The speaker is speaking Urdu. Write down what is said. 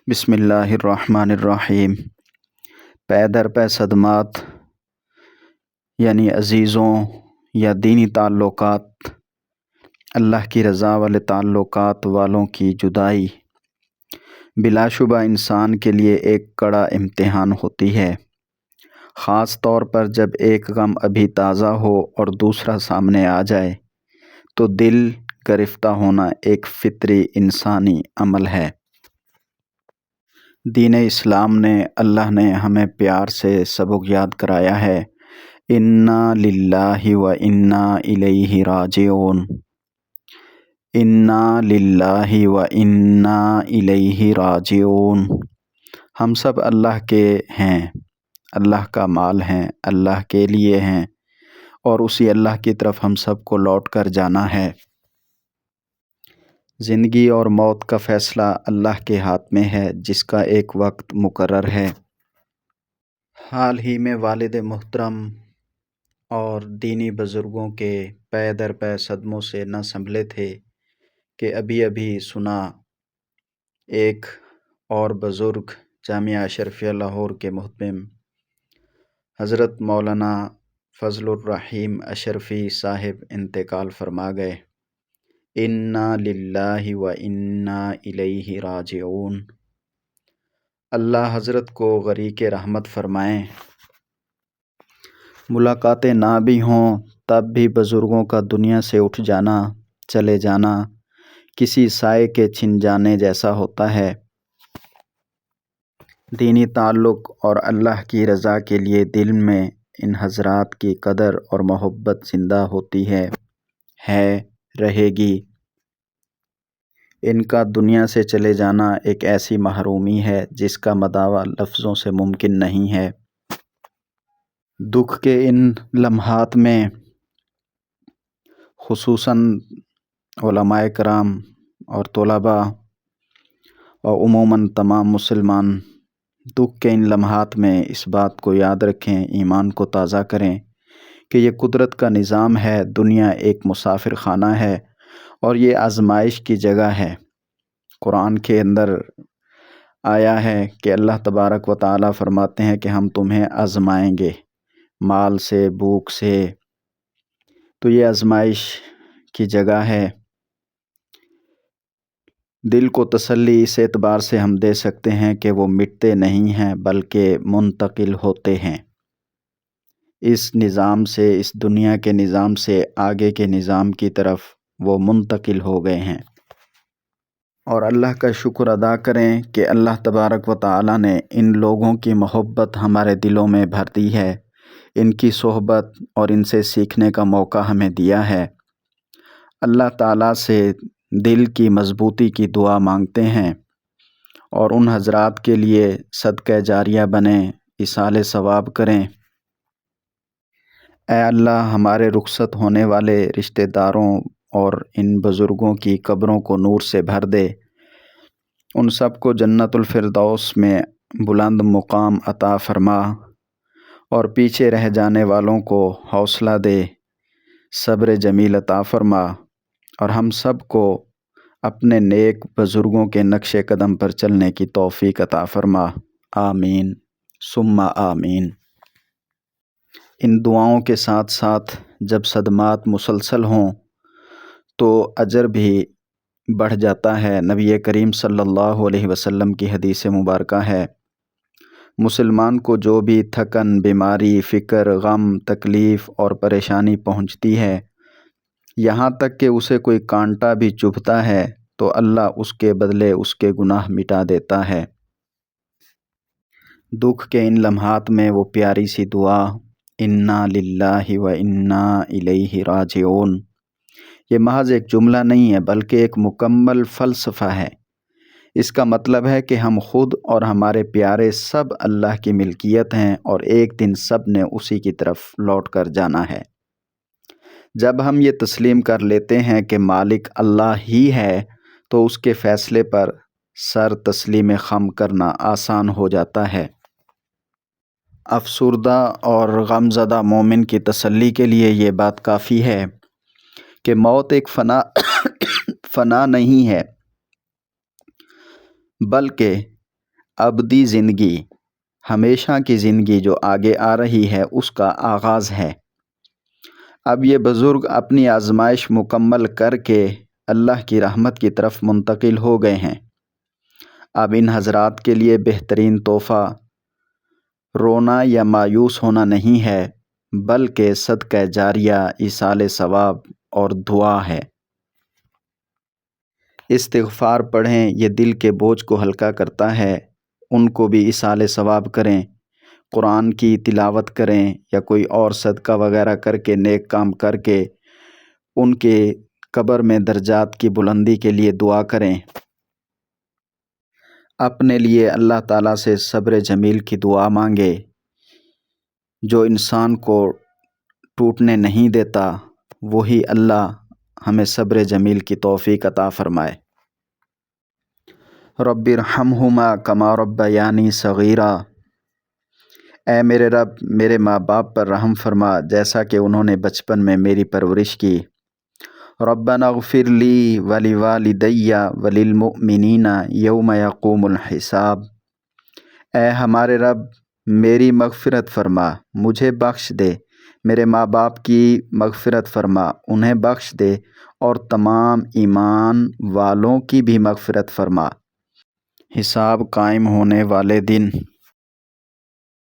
بسم اللہ الرحمن الرحیم۔ پے در پے صدمات یعنی عزیزوں یا دینی تعلقات، اللہ کی رضا والے تعلقات والوں کی جدائی بلا شبہ انسان کے لیے ایک کڑا امتحان ہوتی ہے، خاص طور پر جب ایک غم ابھی تازہ ہو اور دوسرا سامنے آ جائے تو دل گرفتہ ہونا ایک فطری انسانی عمل ہے۔ دین اسلام نے، اللہ نے ہمیں پیار سے سبق یاد کرایا ہے، انا للہ و انا الیہ راجعون، انا للہ و انا الیہ راجعون۔ ہم سب اللہ کے ہیں، اللہ کا مال ہیں، اللہ کے لیے ہیں اور اسی اللہ کی طرف ہم سب کو لوٹ کر جانا ہے۔ زندگی اور موت کا فیصلہ اللہ کے ہاتھ میں ہے، جس کا ایک وقت مقرر ہے۔ حال ہی میں والد محترم اور دینی بزرگوں کے پے در پے صدموں سے نہ سنبھلے تھے کہ ابھی سنا ایک اور بزرگ جامعہ اشرفیہ لاہور کے محتمم حضرت مولانا فضل الرحیم اشرفی صاحب انتقال فرما گئے۔ انا للہ و انا الیہ راجعون۔ اللہ حضرت کو غریق رحمت فرمائیں۔ ملاقاتیں نہ بھی ہوں تب بھی بزرگوں کا دنیا سے اٹھ جانا، چلے جانا کسی سائے کے چھن جانے جیسا ہوتا ہے۔ دینی تعلق اور اللہ کی رضا کے لیے دل میں ان حضرات کی قدر اور محبت زندہ ہوتی ہے، رہے گی۔ ان کا دنیا سے چلے جانا ایک ایسی محرومی ہے جس کا مداوع لفظوں سے ممکن نہیں ہے۔ دکھ کے ان لمحات میں خصوصاً علماء کرام اور طلباء اور عموماً تمام مسلمان دکھ کے ان لمحات میں اس بات کو یاد رکھیں، ایمان کو تازہ کریں کہ یہ قدرت کا نظام ہے، دنیا ایک مسافر خانہ ہے اور یہ آزمائش کی جگہ ہے۔ قرآن کے اندر آیا ہے کہ اللہ تبارک و تعالیٰ فرماتے ہیں کہ ہم تمہیں آزمائیں گے، مال سے، بھوک سے، تو یہ آزمائش کی جگہ ہے۔ دل کو تسلی اس اعتبار سے ہم دے سکتے ہیں کہ وہ مٹتے نہیں ہیں بلکہ منتقل ہوتے ہیں، اس نظام سے، اس دنیا کے نظام سے آگے کے نظام کی طرف وہ منتقل ہو گئے ہیں۔ اور اللہ کا شکر ادا کریں کہ اللہ تبارک و تعالیٰ نے ان لوگوں کی محبت ہمارے دلوں میں بھر دی ہے، ان کی صحبت اور ان سے سیکھنے کا موقع ہمیں دیا ہے۔ اللہ تعالیٰ سے دل کی مضبوطی کی دعا مانگتے ہیں اور ان حضرات کے لیے صدقہ جاریہ بنیں، ایصال ثواب کریں۔ اے اللہ، ہمارے رخصت ہونے والے رشتہ داروں اور ان بزرگوں کی قبروں کو نور سے بھر دے، ان سب کو جنت الفردوس میں بلند مقام عطا فرما اور پیچھے رہ جانے والوں کو حوصلہ دے، صبر جمیل عطا فرما اور ہم سب کو اپنے نیک بزرگوں کے نقش قدم پر چلنے کی توفیق عطا فرما۔ آمین ثم آمین۔ ان دعاؤں کے ساتھ ساتھ جب صدمات مسلسل ہوں تو اجر بھی بڑھ جاتا ہے۔ نبی کریم صلی اللہ علیہ وسلم کی حدیث مبارکہ ہے، مسلمان کو جو بھی تھکن، بیماری، فکر، غم، تکلیف اور پریشانی پہنچتی ہے، یہاں تک کہ اسے کوئی کانٹا بھی چبھتا ہے تو اللہ اس کے بدلے اس کے گناہ مٹا دیتا ہے۔ دکھ کے ان لمحات میں وہ پیاری سی دعا انا للہ و انا الیہ راجعون، یہ محض ایک جملہ نہیں ہے بلکہ ایک مکمل فلسفہ ہے۔ اس کا مطلب ہے کہ ہم خود اور ہمارے پیارے سب اللہ کی ملکیت ہیں اور ایک دن سب نے اسی کی طرف لوٹ کر جانا ہے۔ جب ہم یہ تسلیم کر لیتے ہیں کہ مالک اللہ ہی ہے تو اس کے فیصلے پر سر تسلیم خم کرنا آسان ہو جاتا ہے۔ افسردہ اور غم زدہ مومن کی تسلی کے لیے یہ بات کافی ہے کہ موت ایک فنا نہیں ہے بلکہ ابدی زندگی، ہمیشہ کی زندگی جو آگے آ رہی ہے اس کا آغاز ہے۔ اب یہ بزرگ اپنی آزمائش مکمل کر کے اللہ کی رحمت کی طرف منتقل ہو گئے ہیں۔ اب ان حضرات کے لیے بہترین تحفہ رونا یا مایوس ہونا نہیں ہے، بلکہ صدقہ جاریہ، ایصال ثواب اور دعا ہے۔ استغفار پڑھیں، یہ دل کے بوجھ کو ہلکا کرتا ہے۔ ان کو بھی ایصال ثواب کریں، قرآن کی تلاوت کریں یا کوئی اور صدقہ وغیرہ کر کے، نیک کام کر کے ان کے قبر میں درجات کی بلندی کے لیے دعا کریں۔ اپنے لیے اللہ تعالیٰ سے صبر جمیل کی دعا مانگے، جو انسان کو ٹوٹنے نہیں دیتا، وہی اللہ ہمیں صبر جمیل کی توفیق عطا فرمائے۔ رب ارحمہما کما ربیانی صغیرا، اے میرے رب میرے ماں باپ پر رحم فرما جیسا کہ انہوں نے بچپن میں میری پرورش کی۔ ربنا اغفر لی ولوالدی وللمؤمنین یوم یقوم الحساب، اے ہمارے رب میری مغفرت فرما، مجھے بخش دے، میرے ماں باپ کی مغفرت فرما، انہیں بخش دے، اور تمام ایمان والوں کی بھی مغفرت فرما۔ حساب قائم ہونے والے دن